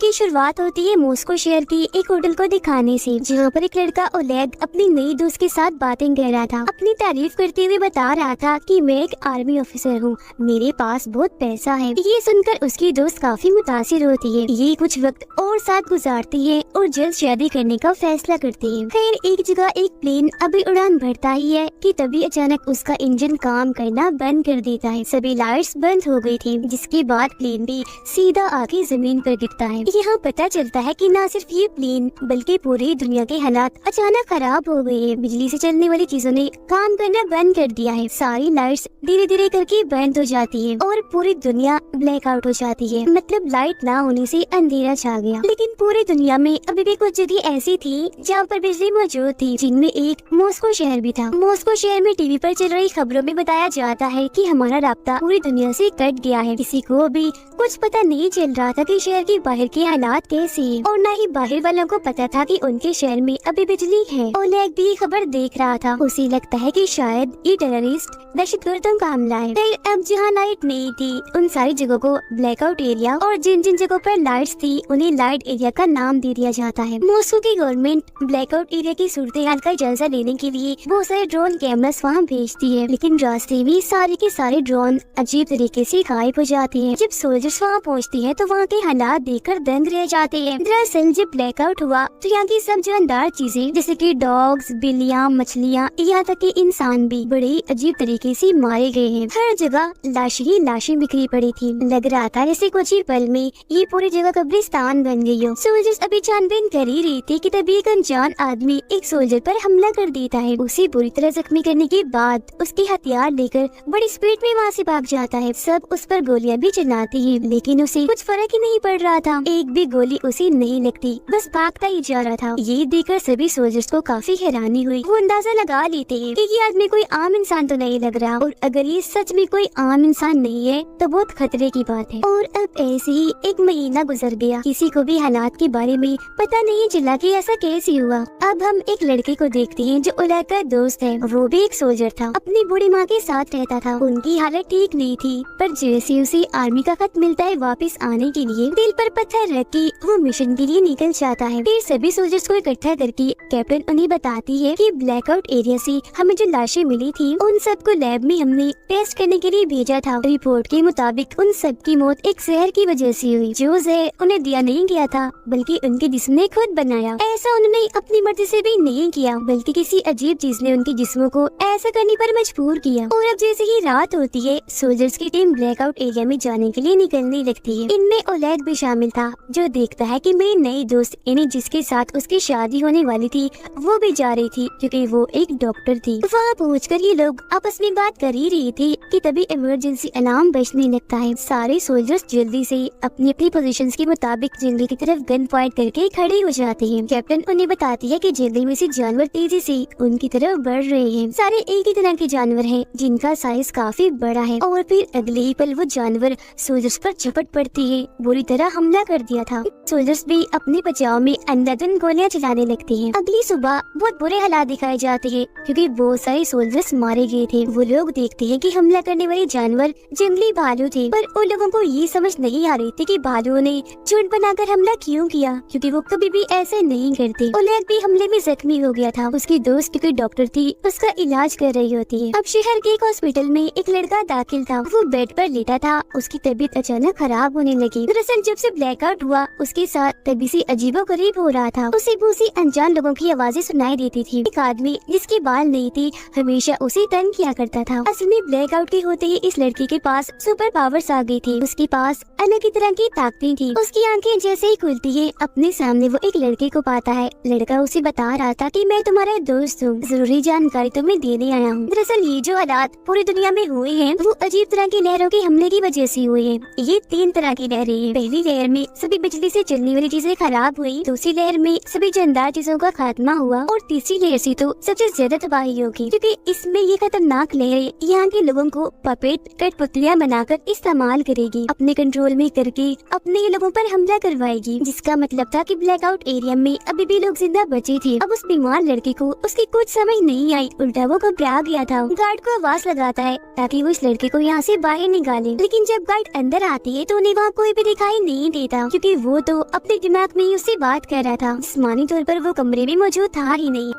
की शुरुआत होती है मॉस्को शहर की एक होटल को दिखाने से, जहाँ पर एक लड़का ओलेग अपनी नई दोस्त के साथ बातें कर रहा था। अपनी तारीफ करते हुए बता रहा था कि मैं एक आर्मी ऑफिसर हूँ, मेरे पास बहुत पैसा है। ये सुनकर उसकी दोस्त काफी मुतासिर होती है। ये कुछ वक्त और साथ गुजारती है और जल्द शादी करने का फैसला करती है। फिर एक जगह एक प्लेन अभी उड़ान भरता ही है कि तभी अचानक उसका इंजन काम करना बंद कर देता है। सभी लाइट्स बंद हो गई थी, जिसके बाद प्लेन भी सीधा आके जमीन पर गिरता है। यहाँ पता चलता है कि न सिर्फ ये प्लेन बल्कि पूरी दुनिया के हालात अचानक खराब हो गए हैं। बिजली से चलने वाली चीजों ने काम करना बंद कर दिया है। सारी लाइट्स धीरे धीरे करके बंद हो जाती है और पूरी दुनिया ब्लैकआउट हो जाती है। मतलब लाइट ना होने से अंधेरा छा गया। लेकिन पूरी दुनिया में अभी भी कुछ जगह ऐसी थी जहाँ पर बिजली मौजूद थी, जिनमें एक मॉस्को शहर भी था। मॉस्को शहर में टीवी पर चल रही खबरों में बताया जाता है कि हमारा राब्ता पूरी दुनिया से कट गया है। किसी को भी कुछ पता नहीं चल रहा था कि शहर के बाहर के हालात कैसे हैं, और न ही बाहर वालों को पता था कि उनके शहर में अभी बिजली है। ओलेग भी खबर देख रहा था। उसे लगता है कि शायद ये टेररिस्ट दहशतगर्दों का हमला है। फिर अब जहाँ लाइट नहीं थी, उन सारी जगहों को ब्लैकआउट एरिया, और जिन जिन जगहों पर लाइट्स थी उन्हें लाइट एरिया का नाम दे दिया जाता है। मॉस्को की गवर्नमेंट ब्लैकआउट एरिया की सूरत हाल का जायजा लेने के लिए बहुत सारे ड्रोन कैमरास वहाँ भेजती है, लेकिन रास्ते में सारे के सारे ड्रोन अजीब तरीके से गायब हो जाते हैं। जब सोल्जर्स वहाँ पहुँचते हैं तो वहाँ के हालात देखकर दंग रह जाते हैं। दरअसल जब ब्लैकआउट हुआ तो यहाँ की सब जानदार चीजें जैसे कि डॉग्स, बिल्लियाँ, मछलियाँ, यहाँ तक कि इंसान भी बड़े अजीब तरीके से मारे गए हैं। हर जगह लाशें ही लाशें बिखरी पड़ी थी। लग रहा था जैसे कुछ ही पल में ये पूरी जगह कब्रिस्तान बन गई हो। सोल्जर्स अभी छानबीन कर ही रही थी कि तभी एक अनजान आदमी एक सोल्जर पर हमला कर देता है। उसे बुरी तरह जख्मी करने के बाद उसके हथियार लेकर बड़ी स्पीड में वहाँ से भाग जाता है। सब उस पर गोलियां भी चलाते हैं, लेकिन उसे कुछ फर्क ही नहीं पड़ रहा था। एक भी गोली उसे नहीं लगती, बस भागता ही जा रहा था। ये देखकर सभी सोल्जर्स को काफी हैरानी हुई। वो अंदाजा लगा लेते हैं कि ये आदमी कोई आम इंसान तो नहीं लग रहा, और अगर ये सच में कोई आम इंसान नहीं है तो बहुत खतरे की बात है। और अब ऐसे ही एक महीना गुजर गया। किसी को भी हालात के बारे में पता नहीं चला कि ऐसा कैसे हुआ। अब हम एक लड़के को देखते हैं जो ओलेग का दोस्त है। वो भी एक सोल्जर था, अपनी बूढ़ी माँ के साथ रहता था। उनकी हालत ठीक नहीं थी, पर जैसे उसे आर्मी का खत मिलता है वापस आने के लिए, दिल पर पत्थर रख के वो मिशन के लिए निकल जाता है। फिर सभी सोल्जर्स को इकट्ठा करके कैप्टन उन्हें बताती है कि ब्लैकआउट एरिया से हमें जो लाशें मिली थी उन सबको लैब में हमने टेस्ट करने के लिए भेजा था। रिपोर्ट के मुताबिक उन सब की मौत एक जहर की वजह से हुई, जो जहर उन्हें दिया नहीं गया था बल्कि उनके जिस्म ने खुद बनाया। ऐसा उन्होंने अपनी मर्जी से भी नहीं किया, बल्कि किसी अजीब चीज ने उनके जिस्मों को ऐसा करने पर मजबूर किया। और अब जैसे ही रात होती है, सोल्जर्स की टीम ब्लैकआउट एरिया में जाने के लिए निकलने लगती है। इनमें ओलेग भी शामिल था, जो देखता है कि मेरी नई दोस्त यानी जिसके साथ उसकी शादी होने वाली थी वो भी जा रही थी, क्योंकि वो एक डॉक्टर थी। वहाँ पहुंचकर ये लोग आपस में बात कर ही रही थी कि तभी इमरजेंसी अलार्म बजने लगता है। सारे सोल्जर्स जल्दी से अपनी अपनी पोजीशंस के मुताबिक जंगल की तरफ गन पॉइंट करके खड़े हो जाते हैं। कैप्टन उन्हें बताती है कि जंगल में से जानवर तेजी से उनकी तरफ बढ़ रहे हैं। सारे एक ही तरह के जानवर हैं, जिनका साइज काफी बड़ा है। और फिर अगले ही पल वो जानवर सोल्जर्स पर झपट पड़ती है। बुरी तरह हमला कर दिया था। सोल्जर्स भी अपने बचाव में अंधाधुंध गोलियां चलाने लगते हैं। अगली सुबह बहुत बुरे हालात दिखाए जाते हैं, क्योंकि बहुत सारे सोल्जर्स मारे गए थे। वो लोग देखते हैं कि हमला करने वाले जानवर जंगली भालू थे, पर उन लोगों को ये समझ नहीं आ रही थी कि भालुओं ने झुंड बनाकर हमला क्यों किया, क्योंकि वो कभी भी ऐसे नहीं करते। ओलेग भी हमले में जख्मी हो गया था। उसकी दोस्त क्योंकि डॉक्टर थी, उसका इलाज कर रही होती है। अब शहर के एक हॉस्पिटल में एक लड़का दाखिल था। वो बेड पर लेटा था। उसकी तबीयत अचानक खराब होने लगी। दरअसल जब से ब्लैकआउट हुआ, उसके साथ तभी से अजीबोगरीब हो रहा था। उसे बहुत सी अनजान लोगों की आवाजें सुनाई देती थी। एक आदमी जिसके बाल नहीं थे हमेशा उसे तंग किया करता था। असल में ब्लैकआउट के होते ही इस लड़की के पास सुपर पावर्स आ गई थी। उसके पास अलग ही तरह की ताकतें थी। उसकी आंखें जैसे ही खुलती है, अपने सामने वो एक लड़के को पाता है। लड़का उसे बता रहा था कि मैं तुम्हारा दोस्त हूँ, जरूरी जानकारी तुम्हें देने आया हूँ। दरअसल ये जो हालात पूरी दुनिया में हुए हैं वो अजीब तरह की लहरों के हमले की वजह से हुए हैं। ये 3 तरह की लहरें हैं। पहली लहर में सभी बिजली से चलने वाली चीजें खराब हुई, दूसरी लहर में सभी जानदार चीजों का खात्मा हुआ, और तीसरी लहर से तो सबसे ज्यादा तबाही होगी, क्योंकि इसमें ये खतरनाक लहरें यहाँ के लोगों को पपेट कठपुतलियाँ बनाकर इस्तेमाल करेगी, अपने कंट्रोल में करके अपने लोगों पर हमला करवाएगी। जिसका मतलब था कि ब्लैकआउट एरिया में अभी भी लोग जिंदा बचे थे। अब उस बीमार लड़के को उसकी कुछ समझ नहीं आई, उल्टा वो घबरा गया था। गार्ड को आवाज लगाता है ताकि वो इस लड़के को यहाँ से बाहर निकाले, लेकिन जब गार्ड अंदर आती है तो उन्हें वहाँ कोई भी दिखाई नहीं देता। था, क्योंकि वो तो अपने दिमाग में ही उससे बात कर रहा था। जिस्मानी तौर पर वो कमरे में मौजूद था ही नहीं।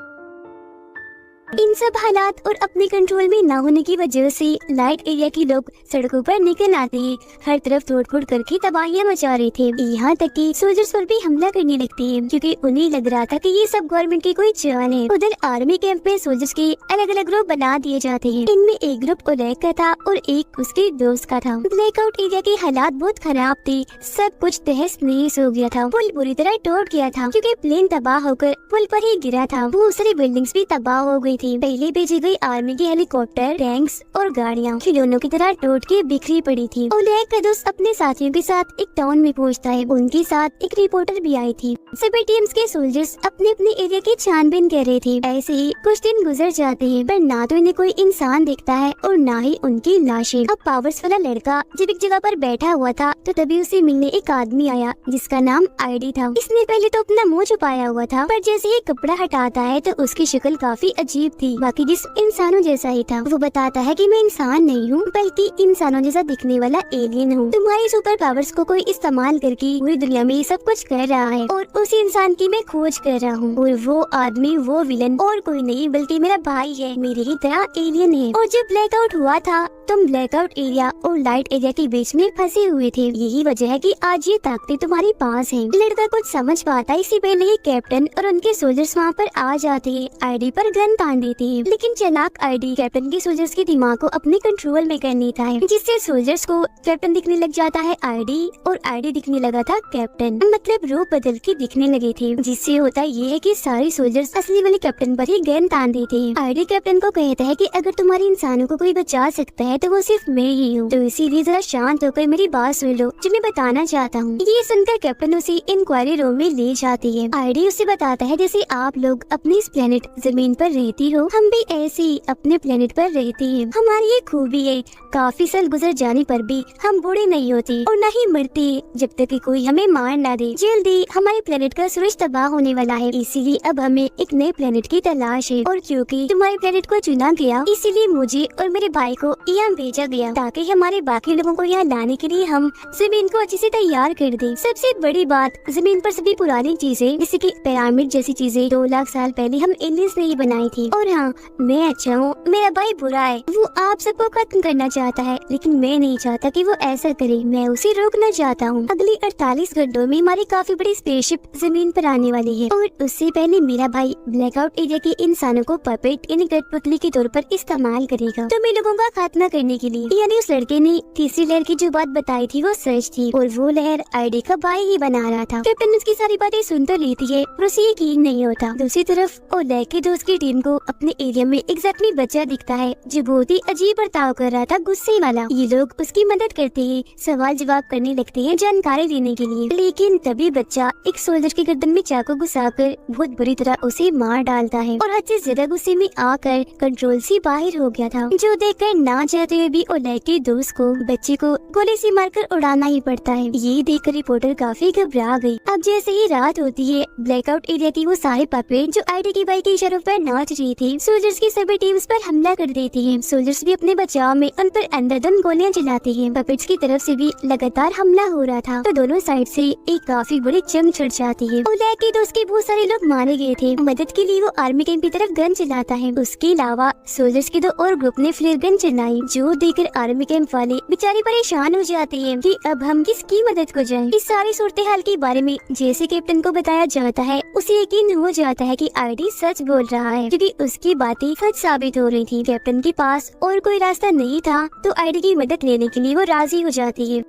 इन सब हालात और अपने कंट्रोल में ना होने की वजह से लाइट एरिया के लोग सड़कों पर निकल आते हैं, हर तरफ तोड़फोड़ करके तबाहियां मचा रहे थे। यहाँ तक कि सोल्जर्स पर भी हमला करने लगते हैं, क्योंकि उन्हें लग रहा था कि ये सब गवर्नमेंट की कोई चाल है। उधर आर्मी कैंप में सोल्जर्स के अलग अलग ग्रुप बना दिए जाते हैं। इनमें एक ग्रुप ओलेग का था और एक उसके दोस्त का था। ब्लैकआउट एरिया के हालात बहुत खराब थे, सब कुछ तहस नहस हो गया था। पुल बुरी तरह टूट गया था, क्योंकि प्लेन तबाह होकर पुल पर ही गिरा था। बहुत सारी बिल्डिंग्स भी तबाह हो गई थी। पहले भेजी गई आर्मी के हेलीकॉप्टर, टैंक्स और गाड़ियाँ खिलौनों की तरह टूट के बिखरी पड़ी थी। ओलेग का दोस्त अपने साथियों के साथ एक टाउन में पहुंचता है। उनके साथ एक रिपोर्टर भी आई थी। सभी टीम्स के सोल्जर्स अपने अपने एरिया की छानबीन कर रहे थे। ऐसे ही कुछ दिन गुजर जाते हैं, पर ना तो इन्हें कोई इंसान दिखता है और ना ही उनकी लाशें। अब पावर्स वाला लड़का जब एक जगह पर बैठा हुआ था, तो तभी उसे मिलने एक आदमी आया जिसका नाम आईडी था। इसने पहले तो अपना मुंह छुपाया हुआ था, पर जैसे ही कपड़ा हटाता है तो उसकी शक्ल काफी अजीब थी, बाकी जिस इंसानों जैसा ही था। वो बताता है कि मैं इंसान नहीं हूँ, बल्कि इंसानों जैसा दिखने वाला एलियन हूँ। तुम्हारी सुपर पावर्स को कोई इस्तेमाल करके पूरी दुनिया में ये सब कुछ कर रहा है और उसी इंसान की मैं खोज कर रहा हूँ। और वो आदमी, वो विलन और कोई नहीं बल्कि मेरा भाई है, मेरे ही तरह एलियन है। और जब ब्लैकआउट हुआ था, तुम ब्लैकआउट एरिया और लाइट एरिया के बीच में फंसे हुए थे। यही वजह है कि आज ये ताकतें तुम्हारे पास हैं। लड़का कुछ समझ पाता है, इससे पहले ये कैप्टन और उनके सोल्जर्स वहाँ पर आ जाते हैं, आईडी पर गन तान देते हैं। लेकिन चालाक आईडी कैप्टन के सोल्जर्स के दिमाग को अपने कंट्रोल में कर लेता है, जिससे सोल्जर्स को कैप्टन दिखने लग जाता है आईडी, और आईडी दिखने लगा था कैप्टन। मतलब रूप बदल के दिखने लगे थे, जिससे होता ये है कि सारे सोल्जर्स असली वाले कैप्टन पर ही गन तान देते हैं। आईडी कैप्टन को कहता है कि अगर तुम्हारे इंसानों को कोई बचा सकता है तो वो सिर्फ मैं ही हूँ, तो इसीलिए जरा शांत होकर मेरी बात सुन लो जो मैं बताना चाहता हूँ। ये सुनकर कैप्टन उसे इंक्वायरी रूम में ले जाती है। आईडी उसे बताता है जैसे आप लोग अपने इस प्लेनेट जमीन पर रहती हो, हम भी ऐसे ही अपने प्लेनेट पर रहते हैं। हमारी ये खूबी है, काफी साल गुजर जाने पर भी हम बूढ़े नहीं होते और न ही मरते जब तक कि कोई हमें मार ना दे। जल्दी हमारे प्लेनेट का सूरज तबाह होने वाला है, इसीलिए अब हमें एक नए प्लेनेट की तलाश है। और क्योंकि तुम्हारे प्लेनेट को चुना गया, इसीलिए मुझे और मेरे भाई को यहाँ भेजा गया, ताकि हमारे बाकी लोगों को यहाँ लाने के लिए हम जमीन को अच्छे से तैयार कर दें। सबसे बड़ी बात, जमीन पर सभी पुरानी चीजें जैसे कि पिरामिड जैसी चीजें 2 लाख साल पहले हम एलियंस ने ही बनाई थी। और हाँ, मैं अच्छा हूँ, मेरा भाई बुरा है, वो आप सबको खत्म करना चाहता है, लेकिन मैं नहीं चाहता कि वो ऐसा करे, मैं उसे रोकना चाहता हूँ। अगले 48 घंटों में हमारी काफी बड़ी स्पेसशिप जमीन पर आने वाली है, और उससे पहले मेरा भाई ब्लैकआउट एरिया के इंसानों को पपेट यानी कठपुतली के तौर पर इस्तेमाल करेगा, तो मैं लोगों का खात्मा करने के लिए। यानी उस लड़के ने तीसरी लहर की जो बात बताई थी वो सच थी, और वो लहर आईडी का भाई ही बना रहा था। कैप्टन उसकी सारी बातें सुन तो लेती है, पर उसे यकीन नहीं होता। दूसरी तरफ ओलेग के दोस्त की टीम को अपने एरिया में एक जख्मी बच्चा दिखता है, जो बहुत ही अजीब बर्ताव कर रहा था, गुस्से वाला। ये लोग उसकी मदद करते हैं, सवाल जवाब करने लगते हैं जानकारी देने के लिए। लेकिन तभी बच्चा एक सोल्जर की गर्दन में चाकू घुसाकर बहुत बुरी तरह उसे मार डालता है, और हद से ज्यादा गुस्से में आकर कंट्रोल से बाहर हो गया था, जो देखकर ना चाहते हुए भी ओलेग के दोस्त को बच्चे को गोली से मारकर उड़ाना ही पड़ता है। ये देखकर रिपोर्टर काफी घबरा गई। अब जैसे ही रात होती है, ब्लैकआउट एरिया की वो सारे पपेट जो आईडी के भाई के इशारों पर नाच रही थी, सोल्जर्स की सभी टीम्स पर हमला कर देती हैं। सोल्जर्स भी अपने बचाव में उन पर अंधाधुंध गोलियां चलाते हैं। पपेट्स की तरफ से भी लगातार हमला हो रहा था, तो दोनों साइड से एक काफी बड़ी जंग छिड़ जाती है। ओलेग के दोस्त के बहुत सारे लोग मारे गए थे। मदद के लिए वो आर्मी कैंप की तरफ गन चलाता है। उसके अलावा सोल्जर्स के 2 और ग्रुप ने फ्लेयर गन चलाई, जो देखकर आर्मी कैंप वाले बेचारे परेशान हो जाते हैं कि अब हम किसकी मदद को जाएं। इस सारी सूरत हाल के बारे में जैसे कैप्टन को बताया जाता है, उसे यकीन हो जाता है कि आईडी सच बोल रहा है, क्योंकि उसकी बातें सच साबित हो रही थी। कैप्टन के पास और कोई रास्ता नहीं था, तो आईडी की मदद लेने के लिए वो राजी हो जाती है।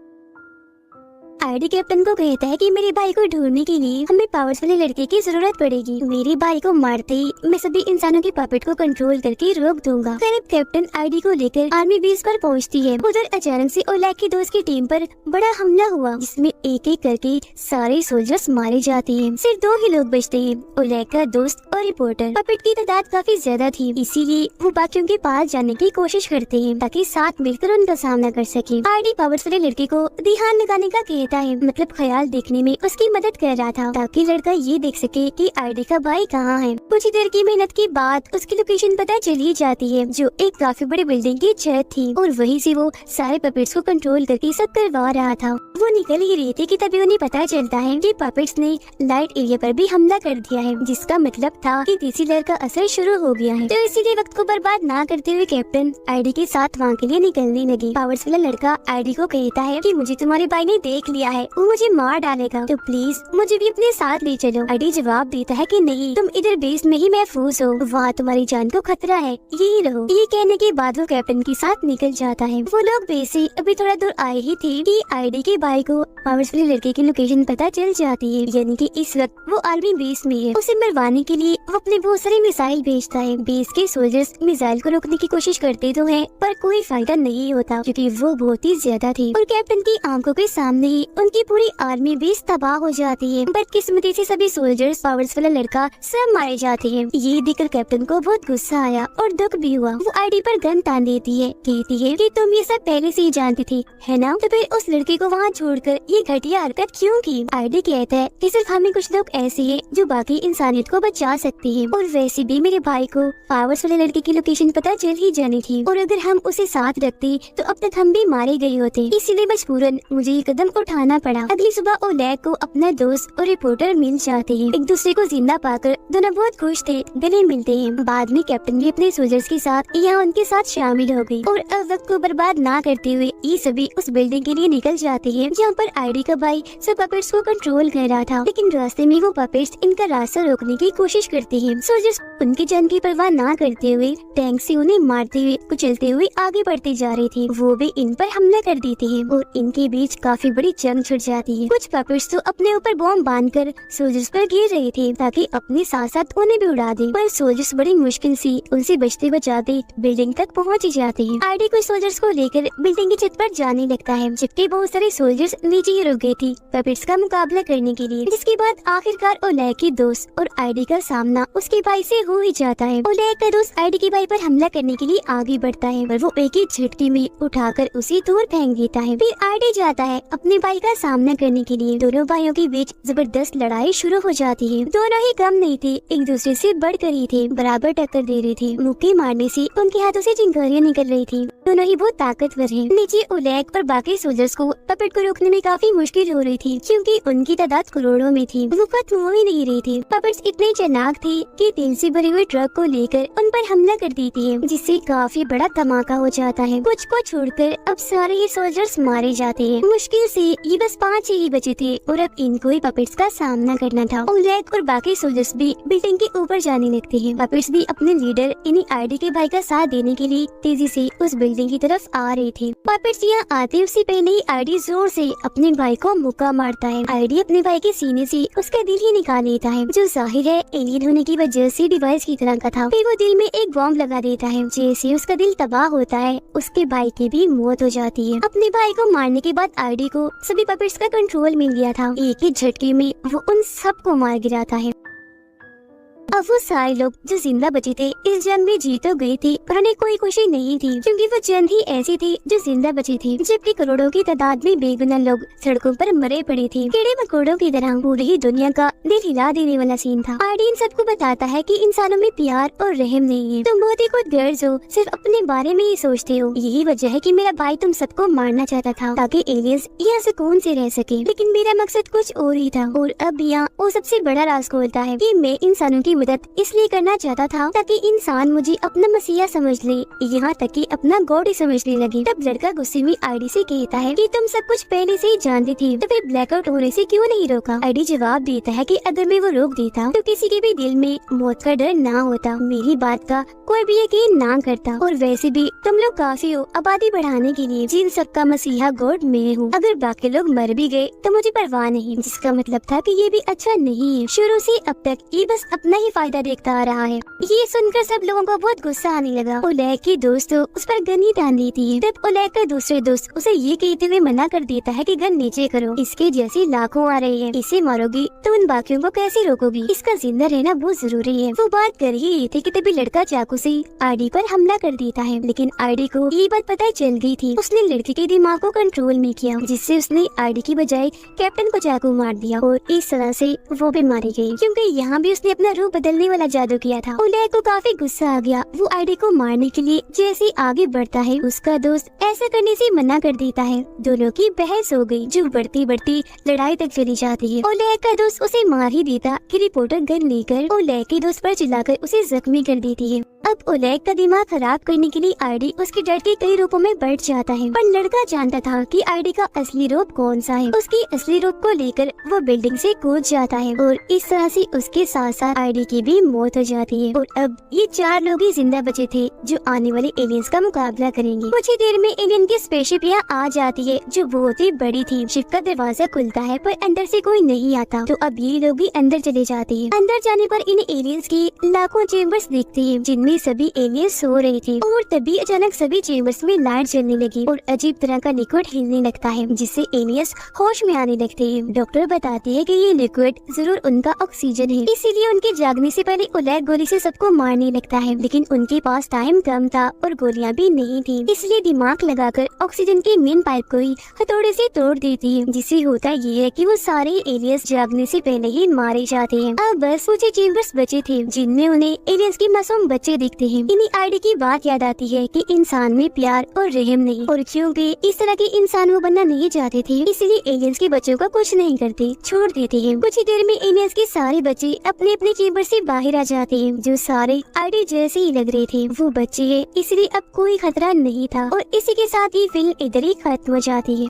आईडी कैप्टन को कहता है कि मेरे भाई को ढूंढने के लिए हमें पावर्स वाले लड़के की जरूरत पड़ेगी। मेरे भाई को मारते ही मैं सभी इंसानों के पपेट को कंट्रोल करके रोक दूंगा। फिर कैप्टन आईडी को लेकर आर्मी बेस पर पहुंचती है। उधर अचानक से ओलेग की दोस्त की टीम पर बड़ा हमला हुआ, जिसमें एक एक करके सारे सोल्जर्स मारे जाते हैं। सिर्फ 2 ही लोग बचते हैं, ओलेग का दोस्त और रिपोर्टर। पपेट की तादाद काफी ज्यादा थी, इसीलिए वो बाकियों के पास जाने की कोशिश करते हैं, ताकि साथ मिलकर उनका सामना कर सके। आईडी पावर्स वाले लड़के को ध्यान लगाने का कहता देता है, मतलब ख्याल देखने में उसकी मदद कर रहा था ताकि लड़का ये देख सके कि आईडी का भाई कहाँ है। कुछ ही देर की मेहनत के बाद उसकी लोकेशन पता चल ही जाती है, जो एक काफी बड़ी बिल्डिंग की छत थी, और वहीं से वो सारे पपेट्स को कंट्रोल करके सब करवा रहा था। वो निकल ही रहे थे कि तभी उन्हें पता चलता है कि पपेट्स ने लाइट एरिया पर भी हमला कर दिया है, जिसका मतलब था कि तीसरी लहर का असर शुरू हो गया है। तो इसीलिए वक्त को बर्बाद ना करते हुए कैप्टन आईडी के साथ वहाँ के लिए निकलने लगी। पावर्स वाला लड़का आईडी को कहता है कि मुझे तुम्हारे भाई ने देख लिया है, वो मुझे मार डालेगा, तो प्लीज मुझे भी अपने साथ ले चलो। आईडी जवाब देता है कि नहीं, तुम इधर बेस में ही महफूज हो, वहाँ तुम्हारी जान को खतरा है, यही रहो। ये कहने के बाद वो कैप्टन के साथ निकल जाता है। वो लोग बेस से अभी थोड़ा दूर आए ही थे कि आईडी के भाई को पावर्स वाले लड़के की लोकेशन पता चल जाती है, यानी कि इस वक्त वो आर्मी बेस में है। उसे मरवाने के लिए वो अपने बहुत सारे मिसाइल भेजता है। बेस के सोल्जर्स मिसाइल को रोकने की कोशिश करते तो हैं, पर कोई फायदा नहीं होता क्योंकि वो बहुत ही ज्यादा थी, और कैप्टन की आंखों के सामने ही उनकी पूरी आर्मी बेस तबाह हो जाती है। बदकिस्मती से सभी सोल्जर्स, पावर्स वाला लड़का सब मारे जाते हैं। ये देखकर कैप्टन को बहुत गुस्सा आया और दुख भी हुआ। वो आईडी पर गन तान देती है, कहती है कि तुम ये सब पहले से ही जानती थी, है ना? तो फिर उस लड़के को वहाँ छोड़कर ये घटिया हरकत क्यों की? आईडी कहता है कि सिर्फ हमें कुछ लोग ऐसे हैं जो बाकी इंसानियत को बचा सकते हैं, और वैसे भी मेरे भाई को पावर्स वाले लड़के की लोकेशन पता चल ही जानी थी, और अगर हम उसे साथ रखते तो अब तक हम भी मारे गए होते। इसीलिए मजबूरन मुझे ये कदम उठाना पड़ा। अगली सुबह ओलेग को अपना दोस्त और रिपोर्टर मिल जाते हैं। एक दूसरे को जिंदा पाकर दोनों बहुत खुश थे, गले मिलते हैं। बाद में कैप्टन भी अपने सोल्जर्स के साथ यहाँ उनके साथ शामिल हो गई, और अब वक्त को बर्बाद ना करते हुए ये सभी उस बिल्डिंग के लिए निकल जाते हैं जहाँ पर आईडी का भाई सब पपेट्स को कंट्रोल कर रहा था। लेकिन रास्ते में वो पपेट्स इनका रास्ता रोकने की कोशिश करते हैं। सोल्जर्स उनकी जान की परवाह ना करते हुए टैंक से उन्हें मारते हुए कुचलते हुए आगे बढ़ते जा रहे थे। वो भी इन पर हमला कर देते हैं और इनके बीच काफी बड़ी जंग छिड़ जाती है। कुछ पपेट्स तो अपने ऊपर बॉम्ब बांधकर सोल्जर्स पर गिर रहे थे ताकि अपने साथ साथ उन्हें भी उड़ा दे, पर सोल्जर्स बड़ी मुश्किल से उनसे बचते बचाते बिल्डिंग तक पहुँच जाते हैं। आईडी कुछ सोल्जर्स को लेकर बिल्डिंग की छत पर जाने लगता है, जबकि बहुत सारे सोल्जर्स नीचे ही रुक गए थे पपेट्स का मुकाबला करने के लिए। जिसके बाद आखिरकार ओलेग की दोस्त और आईडी का सामना उसके भाई से हो ही जाता है। ओलेग का दोस्त आईडी के भाई पर हमला करने के लिए आगे बढ़ता है, पर वो एक ही झटके में उठाकर उसे दूर फेंक देता है। फिर आईडी जाता है अपने भाई का सामना करने के लिए। दोनों भाइयों के बीच जबरदस्त लड़ाई शुरू हो जाती है। दोनों ही कम नहीं थे, एक दूसरे से बढ़कर ही थे, बराबर टक्कर दे रहे थे। मुक्के मारने से उनके हाथों से चिंगारियां निकल रही थी। दोनों ही बहुत ताकतवर हैं। नीचे ओलेग और बाकी सोल्जर्स को पपेट को रोकने में काफी मुश्किल हो रही थी, क्योंकि उनकी तादाद करोड़ों में थी। वो खत्म हो ही नहीं रही थी। पपेट्स इतने चालाक थे कि तेल से भरे हुए ट्रक को लेकर उन पर हमला कर देती है, जिससे काफी बड़ा धमाका हो जाता है। कुछ को छोड़कर अब सारे ही सोल्जर्स मारे जाते हैं। मुश्किल से ये बस 5 ही बचे थे और अब इनको ही पपेट्स का सामना करना था। ओलेग और बाकी सोल्जर्स भी बिल्डिंग के ऊपर जाने लगते हैं। पपेट्स भी अपने लीडर यानी आईडी के भाई का साथ देने के लिए तेजी से उस बिल्डिंग की तरफ आ रहे थे। पपेट्स यहाँ आते उससे पहले ही आईडी जोर से अपने भाई को मुक्का मारता है। आईडी अपने भाई के सीने से उसका दिल ही निकाल लेता है, जो जाहिर है एलियन होने की वजह से डिवाइस की तरह का था। फिर वो दिल में एक बॉम्ब लगा देता है। जैसे उसका दिल तबाह होता है, उसके भाई की भी मौत हो जाती है। अपने भाई को मारने के बाद आईडी को सभी पपेट्स का कंट्रोल मिल गया था। एक ही झटके में वो उन सबको मार गिराता है। अब वो सारे लोग जो जिंदा बचे थे इस जंग में जीत तो गए थे, पर उन्हें कोई खुशी नहीं थी, क्योंकि वो चंद ही ऐसे थे जो जिंदा बचे थे, जबकि करोड़ों की तादाद में बेगुनाह लोग सड़कों पर मरे पड़े थे। कीड़े मकोड़ों की तरह पूरी ही दुनिया का दिल हिला देने वाला सीन था। आईडी इन सबको बताता है कि इंसानों में प्यार और रहम नहीं है। तुम बहुत ही खुदगर्ज हो, सिर्फ अपने बारे में ही सोचते हो। यही वजह है कि मेरा भाई तुम सबको मारना चाहता था ताकि एलियंस यहाँ सुकून से रह सके, लेकिन मेरा मकसद कुछ और ही था। और अब यहाँ वो सबसे बड़ा राज खोलता है कि मैं इंसानों की मदद इसलिए करना चाहता था ताकि इंसान मुझे अपना मसीहा समझ ले, यहाँ तक कि अपना गॉड ही समझने लगे। तब लड़का गुस्से में आईडी से कहता है कि तुम सब कुछ पहले से ही जानती थी, तो फिर ब्लैकआउट होने से क्यों नहीं रोका? आईडी जवाब देता है कि अगर मैं वो रोक देता तो किसी के भी दिल में मौत का डर ना होता, मेरी बात का कोई भी यकीन ना करता। और वैसे भी तुम लोग काफी हो आबादी बढ़ाने के लिए, जिन सबका मसीहा गॉड मैं हूँ। अगर बाकी लोग मर भी गए तो मुझे परवाह नहीं, जिसका मतलब था कि ये भी अच्छा नहीं है। शुरू से अब तक ये बस अपना ही फायदा देखता आ रहा है। ये सुनकर सब लोगों को बहुत गुस्सा आने लगा। ओलेग की दोस्त तो उस पर गन ही तान देती है। तब ओलेग का दूसरे दोस्त उसे ये कहते हुए मना कर देता है कि गन नीचे करो, इसके जैसी लाखों आ रही है, इसे मारोगी तो उन बाकियों को कैसे रोकोगी, इसका जिंदा रहना बहुत जरूरी है। वो बात कर ही रही थी कि तभी लड़का चाकू से आईडी पर हमला कर देता है, लेकिन आईडी को ये बात पता चल गई थी। उसने लड़के के दिमाग को कंट्रोल नहीं किया, जिससे उसने आईडी की बजाय कैप्टन को चाकू मार दिया और इस तरह से वो भी मारी गई, क्योंकि यहाँ भी उसने अपना रूप बदलने वाला जादू किया था। ओलेग को काफी गुस्सा आ गया। वो आईडी को मारने के लिए जैसे आगे बढ़ता है, उसका दोस्त ऐसा करने से मना कर देता है। दोनों की बहस हो गई, जो बढ़ती बढ़ती लड़ाई तक चली जाती है। ओलेग का दोस्त उसे मार ही देता कि रिपोर्टर गन लेकर ओलेग के दोस्त पर चिल्लाकर उसे जख्मी कर देती है। अब ओलेग का दिमाग खराब करने के लिए आईडी उसके डर के कई रूपों में बढ़ जाता है, पर लड़का जानता था कि आईडी का असली रूप कौन सा है। उसकी असली रूप को लेकर वो बिल्डिंग से कूद जाता है और इस तरह से उसके साथ साथ आईडी की भी मौत हो जाती है। और अब ये 4 लोग ही जिंदा बचे थे जो आने वाले एलियंस का मुकाबला करेंगे। कुछ ही देर में एलियन की स्पेसशिप यहाँ आ जाती है, जो बहुत ही बड़ी थी। शिप का दरवाजा खुलता है पर अंदर से कोई नहीं आता, तो अब ये लोग भी अंदर चले जाते हैं। अंदर जाने पर इन एलियंस की लाखों चेम्बर्स दिखते हैं, जिनमें सभी एलियंस सो रहे थे। और तभी अचानक सभी चेम्बर्स में लाइट जलने लगी और अजीब तरह का लिक्विड हिलने लगता है, जिससे एलियंस होश में आने लगते हैं। डॉक्टर बताते हैं कि ये लिक्विड जरूर उनका ऑक्सीजन है, इसीलिए उनके जागने से पहले ओलेग गोली से सबको मारने लगता है। लेकिन उनके पास टाइम कम था और गोलियां भी नहीं थी, इसलिए दिमाग लगाकर ऑक्सीजन की मेन पाइप को ही हथौड़े से तोड़ देती है। जिससे होता ये है कि वो सारे एलियंस जागने से पहले ही मारे जाते हैं। अब बस कुछ चेम्बर्स बचे थे, जिनमें उन्हें एलियंस के मासूम बच्चे दिखते हैं। इन्हीं आईडी की बात याद आती है कि इंसान में प्यार और रहम नहीं, और क्योंकि इस तरह के इंसान वो बनना नहीं चाहते थे, इसलिए एलियंस के बच्चों को कुछ नहीं करते, छोड़ देते हैं। कुछ ही देर में एलियंस के सारे बच्चे अपने अपने चेम्बर से बाहर आ जाते हैं, जो सारे आईडी जैसे ही लग रहे थे। वो बच्चे हैं, इसलिए अब कोई खतरा नहीं था। और इसी के साथ ही फिल्म इधर ही खत्म हो जाती है।